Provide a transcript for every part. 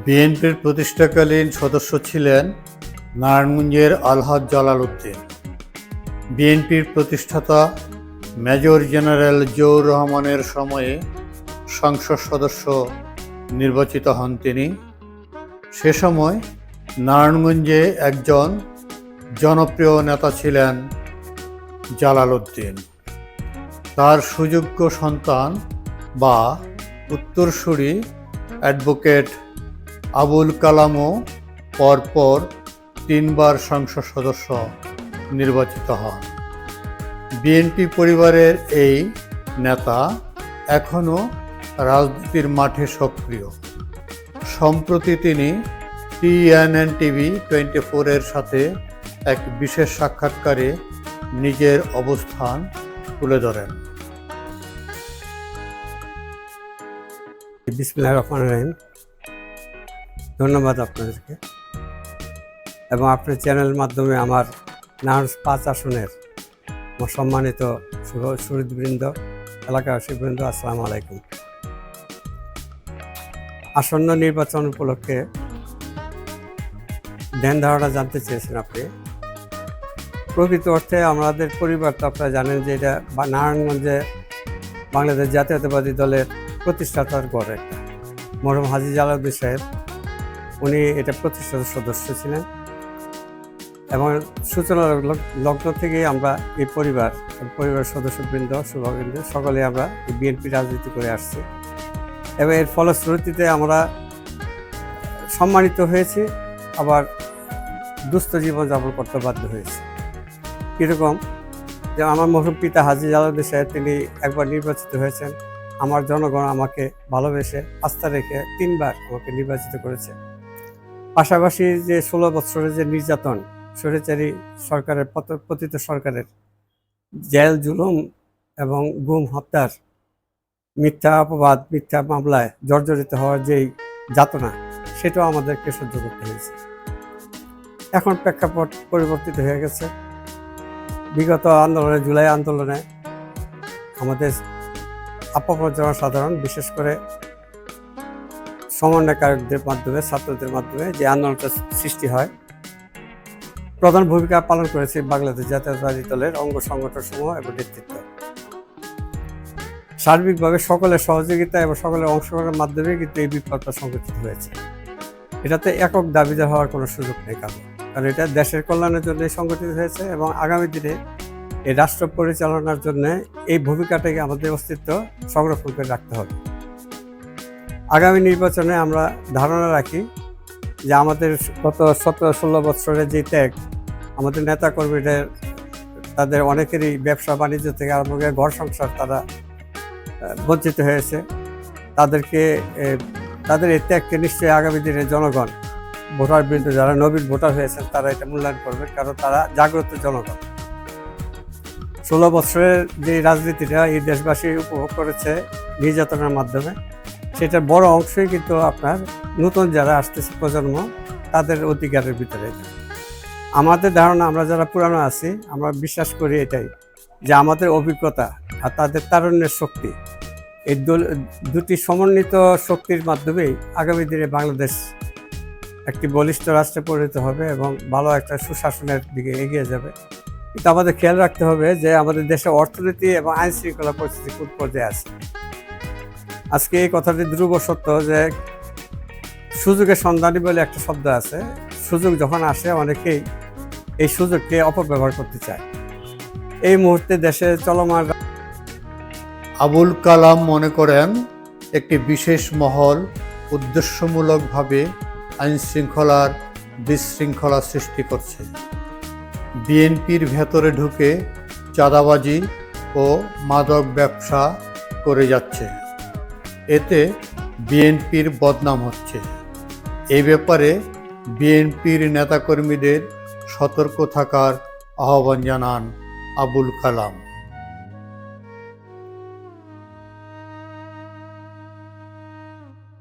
বিএনপির প্রতিষ্ঠাকালীন সদস্য ছিলেন নারায়ণগঞ্জের আলহাজ জালাল উদ্দিন। বিএনপির প্রতিষ্ঠাতা মেজর জেনারেল জিয়াউর রহমানের সময়ে সংসদ সদস্য নির্বাচিত হন তিনি। সে সময় নারায়ণগঞ্জে একজন জনপ্রিয় নেতা ছিলেন জালাল উদ্দিন। তার সুযোগ্য সন্তান বা উত্তরসূরি অ্যাডভোকেট আবুল কালামও পরপর 3 বার সংসদ সদস্য নির্বাচিত হন। বিএনপি পরিবারের এই নেতা এখনও রাজনীতির মাঠে সক্রিয়। সম্প্রতি তিনি TNN TV 24 এর সাথে এক বিশেষ সাক্ষাৎকারে নিজের অবস্থান তুলে ধরেন। বিসমিল্লাহির রহমানির রহিম। ধন্যবাদ আপনাদেরকে এবং আপনার চ্যানেলের মাধ্যমে আমার নারায়ণগঞ্জ 5 আসনের সম্মানিত সুহৃদবৃন্দ, এলাকাবাসীবৃন্দ, আসসালামু আলাইকুম। আসন্ন নির্বাচন উপলক্ষে ধ্যান ধারণা জানতে চেয়েছেন আপনি। প্রকৃত অর্থে আমাদের পরিবার তো আপনারা জানেন যে এটা নারায়ণগঞ্জে বাংলাদেশ জাতীয়তাবাদী দলের প্রতিষ্ঠাতার গড় একটা মরহুম হাজী জালাল উদ্দিন সাহেব, উনি এটা প্রতিষ্ঠাতা সদস্য ছিলেন এবং সূচনার লগ্ন থেকেই আমরা এই পরিবারের সদস্যবৃন্দ, শুভাবৃন্দ সকলে আমরা বিএনপি রাজনীতি করে আসছি এবং এর ফলশ্রুতিতে আমরা সম্মানিত হয়েছি, আবার দুস্থ জীবনযাপন করতে বাধ্য হয়েছি। কীরকম যে আমার মরহুম পিতা হাজী জালাল উদ্দিন সাহেব তিনি একবার নির্বাচিত হয়েছেন। আমার জনগণ আমাকে ভালোবেসে আস্থা রেখে 3 বার আমাকে নির্বাচিত করেছে। পাশাপাশি যে 16 বছরের যে নির্যাতন, স্বৈরাচারী সরকারের পতিত সরকারের জেল জুলুম এবং গুম হত্যার মিথ্যা অপবাদ, মিথ্যা মামলায় জর্জরিত হওয়ার যেই যাতনা, সেটাও আমাদেরকে সহ্য করতে হয়েছে। এখন প্রেক্ষাপট পরিবর্তিত হয়ে গেছে। বিগত আন্দোলনে, জুলাই আন্দোলনে আমাদের আপামর জনসাধারণ, বিশেষ করে সমন্বয়কারকদের মাধ্যমে, ছাত্রদের মাধ্যমে যে আন্দোলনটা সৃষ্টি হয়, প্রধান ভূমিকা পালন করেছে বাংলাদেশ জাতীয়তাবাদী দলের অঙ্গ সংগঠনসমূহ এবং নেতৃত্ব। সার্বিকভাবে সকলের সহযোগিতা এবং সকলের অংশগ্রহণের মাধ্যমে কিন্তু এই বিপ্লবটা সংগঠিত হয়েছে। এটাতে একক দাবিদার হওয়ার কোনো সুযোগ নেই কারণ এটা দেশের কল্যাণের জন্য সংগঠিত হয়েছে এবং আগামী দিনে এই রাষ্ট্র পরিচালনার জন্য এই ভূমিকাটাকে আমাদের অস্তিত্ব সংরক্ষণ করে রাখতে হবে। আগামী নির্বাচনে আমরা ধারণা রাখি যে আমাদের গত 17-16 বছরের যে ত্যাগ, আমাদের নেতাকর্মীদের তাদের অনেকেরই ব্যবসা বাণিজ্য থেকে আরম্ভ করে ঘর সংসার তারা বঞ্চিত হয়েছে। তাদের এই ত্যাগকে নিশ্চয়ই আগামী দিনে জনগণ, ভোটারবৃন্দ যারা নবীন ভোটার হয়েছেন তারা এটা মূল্যায়ন করবে, কারণ তারা জাগ্রত জনগণ। 16 বছরের যে রাজনীতিটা এই দেশবাসী উপভোগ করেছে নির্যাতনের মাধ্যমে, সেটার বড় অংশই কিন্তু আপনার নতুন যারা আসতেছে প্রজন্ম, তাদের অধিকারের ভিতরে। আমাদের ধারণা, আমরা যারা পুরানো আছি, আমরা বিশ্বাস করি এটাই যে আমাদের অভিজ্ঞতা আর তাদের তারুণ্যের শক্তি, এই দুটি সমন্বিত শক্তির মাধ্যমেই আগামী দিনে বাংলাদেশ একটি বলিষ্ঠ রাষ্ট্রে পরিণত হবে এবং ভালো একটা সুশাসনের দিকে এগিয়ে যাবে। কিন্তু আমাদের খেয়াল রাখতে হবে যে আমাদের দেশে অর্থনীতি এবং আইন শৃঙ্খলা পরিস্থিতি কোন পর্যায়ে আছে। আজকে এই কথাটি ধ্রুব সত্য যে সুযোগের সন্ধানী বলে একটা শব্দ আছে। সুযোগ যখন আসে অনেকেই এই সুযোগকে অপব্যবহার করতে চায়। এই মুহূর্তে দেশে চলমান আবুল কালাম মনে করেন একটি বিশেষ মহল উদ্দেশ্যমূলকভাবে আইন শৃঙ্খলার বিশৃঙ্খলা সৃষ্টি করছে। বিএনপির ভেতরে ঢুকে চাঁদাবাজি ও মাদক ব্যবসা করে যাচ্ছে। এতে বিএনপির বদনাম হচ্ছে। এই ব্যাপারে বিএনপির নেতাকর্মীদের সতর্ক থাকার আহ্বান জানান আবুল কালাম।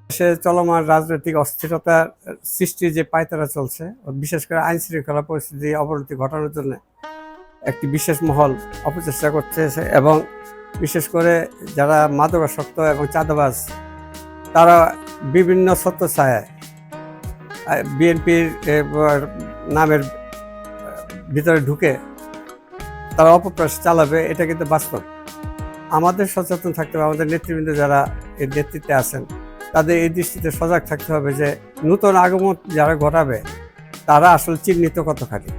দেশে চলমান রাজনৈতিক অস্থিরতার সৃষ্টির যে পায়তারা চলছে, বিশেষ করে আইন শৃঙ্খলা পরিস্থিতি অবনতি ঘটানোর জন্য একটি বিশেষ মহল অপচেষ্টা করছে এবং বিশেষ করে যারা মাদকাসক্ত এবং চাঁদাবাজ, তারা বিভিন্ন ছত্রছায়ায় বিএনপির নামের ভিতরে ঢুকে তারা অপপ্রয়াস চালাবে, এটা কিন্তু বাস্তব। আমাদের সচেতন থাকতে হবে, আমাদের নেতৃবৃন্দ যারা এই নেতৃত্বে আছেন তাদের এই দৃষ্টিতে সজাগ থাকতে হবে যে নূতন আগমন যারা ঘটাবে তারা আসলে চিহ্নিত কতখানি,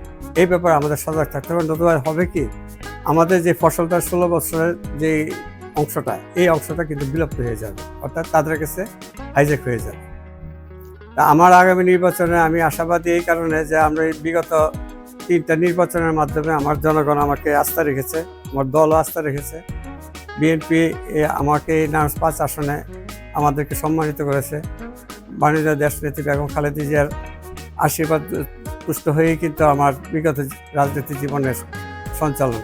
এই ব্যাপারে আমাদের সজাগ থাকতে হবে। নতুবা হবে কি, আমাদের যে ফসলটা 16 বছরের যে অংশটা, এই অংশটা কিন্তু বিলুপ্ত হয়ে যাবে, অর্থাৎ তাদের কাছে হাইজ্যাক হয়ে যাবে। তা আমার আগামী নির্বাচনে আমি আশাবাদী এই কারণে যে আমরা এই বিগত 3টা নির্বাচনের মাধ্যমে আমার জনগণ আমাকে আস্থা রেখেছে, আমার দলও আস্থা রেখেছে। বিএনপি আমাকে এই নারায়ণগঞ্জ 5 আসনে আমাদেরকে সম্মানিত করেছে। মাননীয় দেশনেত্রী বেগম খালেদা জিয়ার আশীর্বাদ পুষ্ট হয়েই কিন্তু আমার বিগত রাজনীতি জীবনের সঞ্চালন।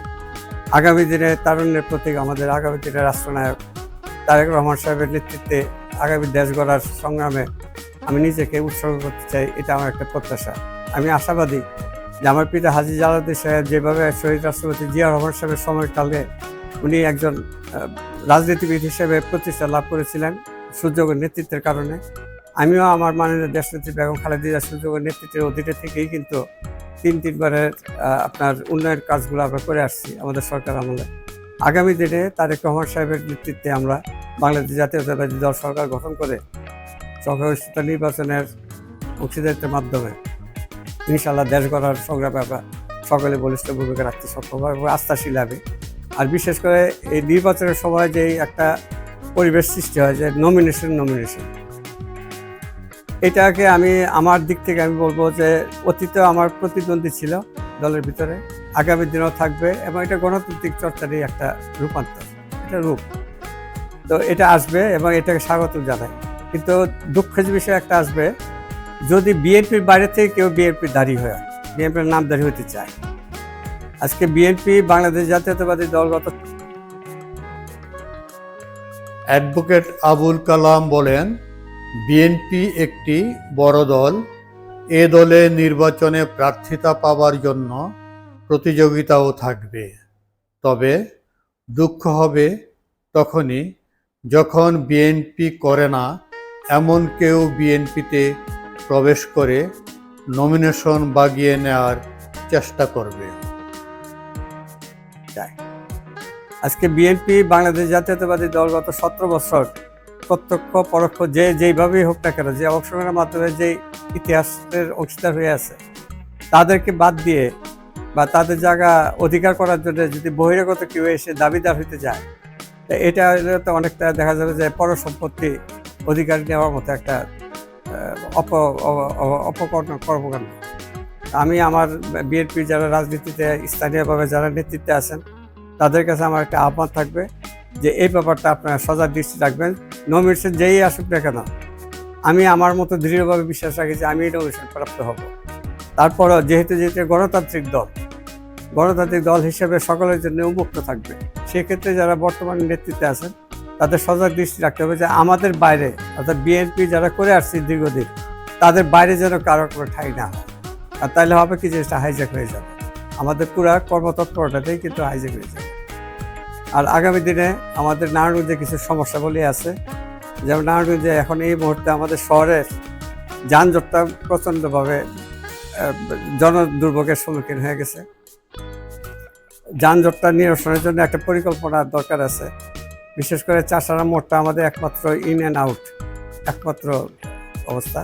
আগামী দিনে তারুণ্যের প্রতীক, আমাদের আগামী দিনের রাষ্ট্রনায়ক তারেক রহমান সাহেবের নেতৃত্বে আগামী দেশ গড়ার সংগ্রামে আমি নিজেকে উৎসর্গ করতে চাই, এটা আমার একটা প্রত্যাশা। আমি আশাবাদী যে আমার পিতা হাজী জালালউদ্দিন সাহেব যেভাবে শহীদ রাষ্ট্রপতি জিয়া রহমান সাহেবের সময়কালে উনি একজন রাজনীতিবিদ হিসেবে প্রতিষ্ঠা লাভ করেছিলেন সুযোগের নেতৃত্বের কারণে, আমিও আমার মাননীয় দেশনেত্রী বেগম খালেদা জিয়ার সুযোগের নেতৃত্বের অধীনে থেকেই কিন্তু 3বারের আপনার উন্নয়নের কাজগুলো আমরা করে আসছি আমাদের সরকার আমলে। আগামী দিনে তারেক রহমান সাহেবের নেতৃত্বে আমরা বাংলাদেশ জাতীয়তাবাদী দল সরকার গঠন করে সংখ্যাগরিষ্ঠতা নির্বাচনের অংশীদারিত্বের মাধ্যমে ইনশাআল্লাহ দেশ গড়ার সংগ্রামে আমরা সকলে বলিষ্ঠ ভূমিকা রাখতে সক্ষম হবে এবং আস্থাশীল হবে। আর বিশেষ করে এই নির্বাচনের সময় যে একটা পরিবেশ সৃষ্টি হয় যে নমিনেশন, এটাকে আমি আমার দিক থেকে আমি বলবো যে অতীতে আমার প্রতিদ্বন্দ্বী ছিল দলের ভিতরে, আগামী দিনেও থাকবে এবং এটা গণতান্ত্রিক চর্চারই একটা রূপান্তর, এটা রূপ। তো এটা আসবে এবং এটাকে স্বাগত জানাই। কিন্তু দুঃখের বিষয় একটা আসবে, যদি বিএনপির বাইরে থেকে কেউ বিএনপির দাঁড়ি হয়, বিএনপির নামদারি হতে চায়। আজকে বিএনপি বাংলাদেশ জাতীয়তাবাদী দলগত। অ্যাডভোকেট আবুল কালাম বলেন, বিএনপি একটি বড় দল। এ দলে নির্বাচনে প্রার্থিতা পাওয়ার জন্য প্রতিযোগিতাও থাকবে। তবে দুঃখ হবে তখনই যখন বিএনপি করে না এমন কেউ বিএনপিতে প্রবেশ করে নমিনেশন বাগিয়ে নেওয়ার চেষ্টা করবে। আজকে বিএনপি বাংলাদেশ জাতীয়তাবাদী দল গত 17 বছর প্রত্যক্ষ পরোক্ষ যেইভাবেই হোক না কেন, যে অংশগ্রহণের মাধ্যমে যে ইতিহাসের অংশীদার হয়ে আছে, তাদেরকে বাদ দিয়ে বা তাদের জায়গা অধিকার করার জন্য যদি বহিরাগত কেউ এসে দাবিদার হইতে যায়, এটা তো অনেকটা দেখা যাবে যে পরসম্পত্তি অধিকার নেওয়ার মতো একটা কর্মকাণ্ড। আমি আমার বিএনপির যারা রাজনীতিতে স্থানীয়ভাবে যারা নেতৃত্বে আছেন তাদের কাছে আমার একটা আহ্বান থাকবে যে এই ব্যাপারটা আপনারা সজাগ দৃষ্টি রাখবেন। নমিনেশন যেই আসুক না কেন, আমি আমার মতো দৃঢ়ভাবে বিশ্বাস রাখি যে আমি নমিনেশন প্রাপ্ত হব। তারপরও যেহেতু গণতান্ত্রিক দল হিসেবে সকলের জন্য উন্মুক্ত থাকবে, সেক্ষেত্রে যারা বর্তমানে নেতৃত্বে আছেন তাদের সজাগ দৃষ্টি রাখতে হবে যে আমাদের বাইরে, অর্থাৎ বিএনপি যারা করে আসছে দীর্ঘদিন, তাদের বাইরে যেন কারো কোনো ঠাঁই না হয়। আর তাহলে হবে কি, জিনিসটা হাইজ্যাক হয়ে যাবে, আমাদের পুরা কর্মতৎপরতাতেই কিন্তু হাইজ্যাক হয়ে যাবে। আর আগামী দিনে আমাদের নারায়ণগঞ্জে কিছু সমস্যা বলে আছে, যেমন নারায়ণগঞ্জে এখন এই মুহূর্তে আমাদের শহরের যানজটটা প্রচণ্ডভাবে জনদুর্ভোগের সম্মুখীন হয়ে গেছে। যানজটটা নিরসনের জন্য একটা পরিকল্পনার দরকার আছে। বিশেষ করে চাষারা মোড়টা আমাদের একমাত্র ইন অ্যান্ড আউট একমাত্র অবস্থা।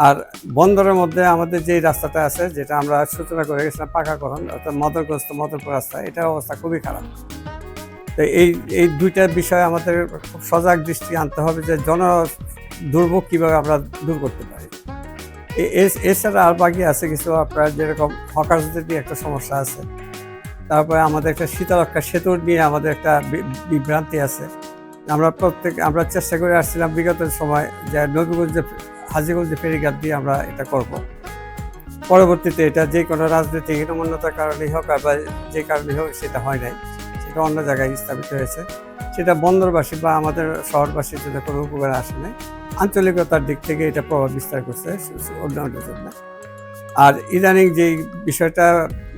আর বন্দরের মধ্যে আমাদের যেই রাস্তাটা আছে, যেটা আমরা সূচনা করে গেছিলাম পাকাকরণ, অর্থাৎ মদরগঞ্জ তো মদরপুর রাস্তা, এটার অবস্থা খুবই খারাপ। তো এই দুইটা বিষয়ে আমাদের খুব সজাগ দৃষ্টি আনতে হবে যে জন দুর্ভোগ কীভাবে আমরা দূর করতে পারি। এছাড়া আর বাকি আছে কিছু, আপনার যেরকম হকারদের নিয়ে একটা সমস্যা আছে, তারপরে আমাদের একটা শীতলক্ষা সেতুর নিয়ে আমাদের একটা বিভ্রান্তি আছে। আমরা চেষ্টা করে আসছিলাম বিগত সময় যে নবীগঞ্জে হাজীগঞ্জে ফেরিঘাট দিয়ে আমরা এটা করব। পরবর্তীতে এটা যে কোনো রাজনৈতিক হীনমন্যতার কারণেই হোক বা যে কারণেই হোক সেটা হয় নাই, সেটা অন্য জায়গায় স্থাপিত হয়েছে। সেটা বন্দরবাসী বা আমাদের শহরবাসীর জন্য কোনো উপকার আসে নাই, আঞ্চলিকতার দিক থেকে এটা প্রভাব বিস্তার করছে উন্নয়নের জন্য। আর ইদানিং যেই বিষয়টা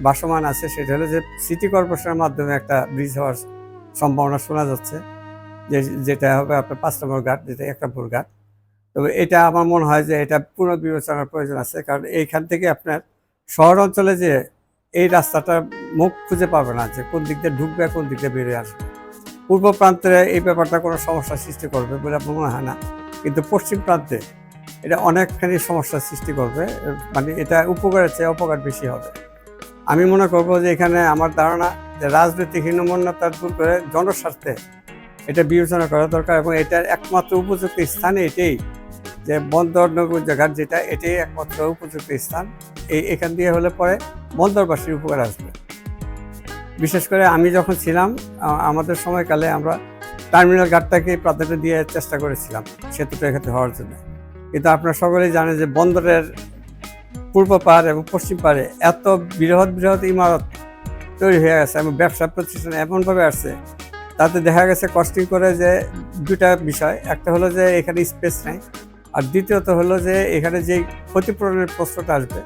ভাসমান আছে সেটা হলো যে সিটি কর্পোরেশনের মাধ্যমে একটা ব্রিজ হওয়ার সম্ভাবনা শোনা যাচ্ছে, যেটা হবে আপনার 5 নম্বর ঘাট, যেটা 1 নম্বর ঘাট। তো তবে এটা আমার মনে হয় যে এটা পুনর্বিবেচনার প্রয়োজন আছে, কারণ এইখান থেকে আপনার শহর অঞ্চলে যে এই রাস্তাটা মুখ খুঁজে পাবে না যে কোন দিক দিয়ে ঢুকবে কোন দিক দিয়ে বেরিয়ে আসবে। পূর্ব প্রান্তে এই ব্যাপারটা কোনো সমস্যার সৃষ্টি করবে বলে আমার মনে হয় না, কিন্তু পশ্চিম প্রান্তে এটা অনেকখানি সমস্যার সৃষ্টি করবে, মানে এটা উপকারের চেয়ে অপকার বেশি হবে। আমি মনে করব যে এখানে আমার ধারণা যে রাজনৈতিক হীনমন্যতা দূর করে জনস্বার্থে এটা বিবেচনা করা দরকার, এবং এটার একমাত্র উপযুক্ত স্থান এটাই যে বন্দর নৌজাঘাট যেটা, এটাই একমাত্র উপযুক্ত স্থান। এখান দিয়ে হলে পরে বন্দরবাসীর উপকার আসবে। বিশেষ করে আমি যখন ছিলাম আমাদের সময়কালে আমরা টার্মিনাল ঘাটটাকে প্রাধান্য দিয়ে চেষ্টা করেছিলাম সেতুটা এখানে হওয়ার জন্য, কিন্তু আপনারা সকলেই জানেন যে বন্দরের পূর্ব পার এবং পশ্চিম পারে এত বৃহৎ বৃহৎ ইমারত তৈরি হয়ে গেছে এবং ব্যবসা প্রতিষ্ঠান এমনভাবে আসছে, তাতে দেখা গেছে কস্টিং করে যে দুটা বিষয়, একটা হলো যে এখানে স্পেস নেই, আর দ্বিতীয়ত হলো যে এখানে যে ক্ষতিপূরণের প্রশ্নটা আসবে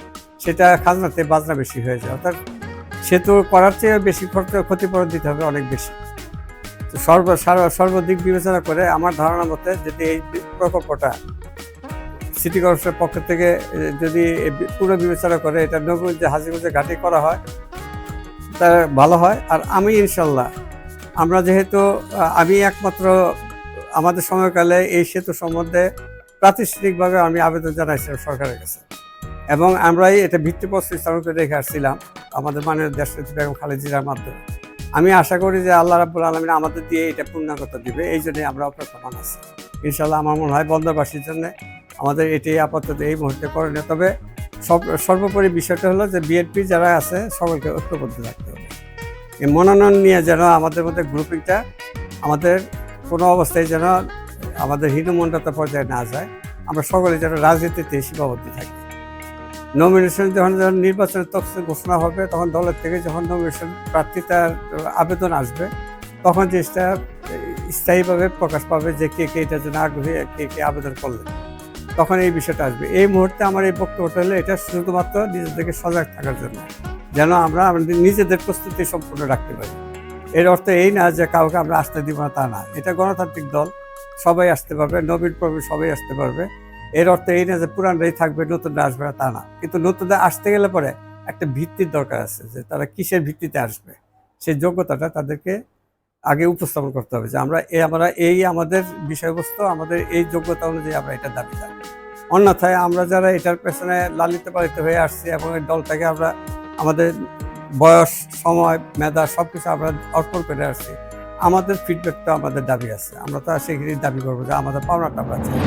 সেটা খাজনাতে বাজনা বেশি হয়ে যায়, অর্থাৎ সেতু করার চেয়ে বেশি ক্ষতিপূরণ দিতে হবে অনেক বেশি। তো সর্বদিক বিবেচনা করে আমার ধারণা মতে যদি এই প্রকল্পটা সিটি কর্পোরেশনের পক্ষ থেকে যদি পুরো বিবেচনা করে এটা নবীগঞ্জ হাজীগঞ্জে ঘাটে করা হয় তা ভালো হয়। আর আমি ইনশাল্লাহ আমরা যেহেতু আমি একমাত্র আমাদের সময়কালে এই সেতু সম্বন্ধে প্রাতিষ্ঠানিকভাবে আমি আবেদন জানাইছিলাম সরকারের কাছে, এবং আমরাই এটা ভিত্তিপ্রস্তর স্থাপন করে রেখে আসছিলাম আমাদের মাননীয় দেশনেত্রী বেগম খালেদা জিয়ার মাধ্যমে। আমি আশা করি যে আল্লাহ রাব্বুল আলামিন আমাদের দিয়ে এটা পূর্ণাঙ্গতা দিবে, এই জন্যই আমরা অপেক্ষমান আছি। ইনশাল্লাহ আমার মনে হয় বন্দরবাসীর জন্য আমাদের এটাই আপাতত এই মুহূর্তে করণীয়। তবে সর্বোপরি বিষয়টা হলো যে বিএনপি যারা আছে সকলকে ঐক্যবদ্ধ থাকতে হবে। এই মনোনয়ন নিয়ে যেন আমাদের মধ্যে গ্রুপিংটা আমাদের কোনো অবস্থায় যেন আমাদের হীনমন্যতা পর্যায়ে না যায়, আমরা সকলে যেন রাজনীতিতে সীমাবদ্ধ থাকি। নমিনেশন যখন নির্বাচনের তফসিল ঘোষণা হবে তখন দলের থেকে যখন নমিনেশন প্রার্থিতার আবেদন আসবে তখন জিনিসটা স্থায়ীভাবে প্রকাশ পাবে যে কে কে এটার জন্য আগ্রহী, কে কে আবেদন করলেন, তখন এই বিষয়টা আসবে। এই মুহূর্তে আমার এই বক্তব্যটা হলো এটা শুধুমাত্র নিজেদেরকে সজাগ থাকার জন্য, যেন আমরা আমাদের নিজেদের প্রস্তুতি সম্পূর্ণ রাখতে পারি। এর অর্থ এই না যে কাউকে আমরা আসতে দিব না, তা না। এটা গণতান্ত্রিক দল, সবাই আসতে পারবে, নবীন প্রবীণ সবাই আসতে পারবে। এর অর্থ এই না যে পুরানরাই থাকবে, নতুনরা আসবে না, তা না। কিন্তু নতুনরা আসতে গেলে পরে একটা ভিত্তির দরকার আছে যে তারা কিসের ভিত্তিতে আসবে, সেই যোগ্যতাটা তাদেরকে আগে উপস্থাপন করতে হবে যে আমরা এই আমাদের বিষয়বস্তু, আমাদের এই যোগ্যতা অনুযায়ী আমরা এটা দাবি জানি। অন্যথায় আমরা যারা এটার পেছনে লালিত পালিত হয়ে আসছি এবং এই দলটাকে আমরা আমাদের বয়স, সময়, মেধা সব কিছু আমরা অর্পণ করে আসছি, আমাদের ফিডব্যাকটা আমাদের দাবি আছে। আমরা তো সেখানেই দাবি করবো যে আমাদের পাওনাটা আমরা চাই।